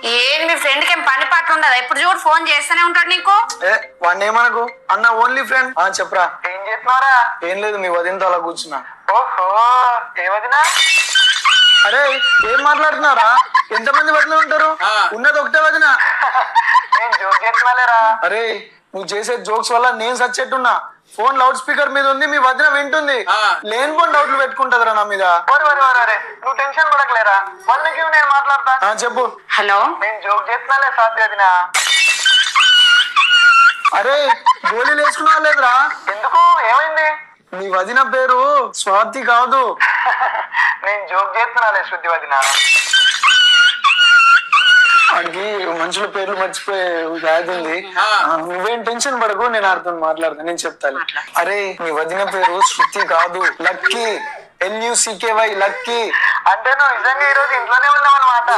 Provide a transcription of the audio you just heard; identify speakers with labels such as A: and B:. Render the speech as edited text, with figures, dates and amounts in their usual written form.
A: ఏది మీ ఫ్రెండ్ కి ఏం పని పాట ఉండదా? ఇప్పుడు చూడు ఫోన్ చేస్తూనే ఉంటాడు నీకు.
B: వాడిని ఏమనకు అన్న, ఓన్లీ ఫ్రెండ్. చెప్పరా.
C: ఏం చేస్తున్నారా?
B: ఏం లేదు, మీ వదినతో అలా కూర్చున్నా.
C: ఓహో, ఏ వదినా?
B: అరే ఏం మాట్లాడుతున్నారా? ఎంతమంది వదిన ఉంటారు? ఉన్నది ఒకటే వదిన.
C: నేను జోక్ చేస్తున్నాలేరా.
B: అరే నువ్వు చేసే జోక్స్ వల్ల నేను సచ్చేట్టున్నా. ఫోన్ లౌడ్ స్పీకర్ మీద ఉంది, మీ వదిన వింటుంది. లేనిపోని డౌట్లు పెట్టుకుంటదిరా నా మీద.
C: నువ్వు టెన్షన్ పడకలేరా, వాళ్ళకి నేను మాట్లాడతా.
B: చెప్పు.
A: హలో,
C: నేను జోక్ చేస్తున్నాలే సాధ్య వదినా.
B: అరే గోళీలు వేసుకున్నావా లేదురా?
C: ఎందుకు, ఏమైంది?
B: నీ వదిన పేరు స్వాతి కాదు.
C: నేను జోక్ చేస్తున్నాలే శృతి వదినా.
B: వాడికి మనుషుల పేర్లు మర్చిపోయే వ్యాధి ఉంది. నువ్వేం టెన్షన్ పడకు, నేను అర్థం మాట్లాడతాను, నేను చెప్తాను. అరే నీ వదిన పేరు శృతి కాదు, లక్కీ. LUCKY, lucky.
C: అంటే నువ్వు నిజంగా ఈరోజు ఇంట్లోనే ఉన్నావు అన్నమాట.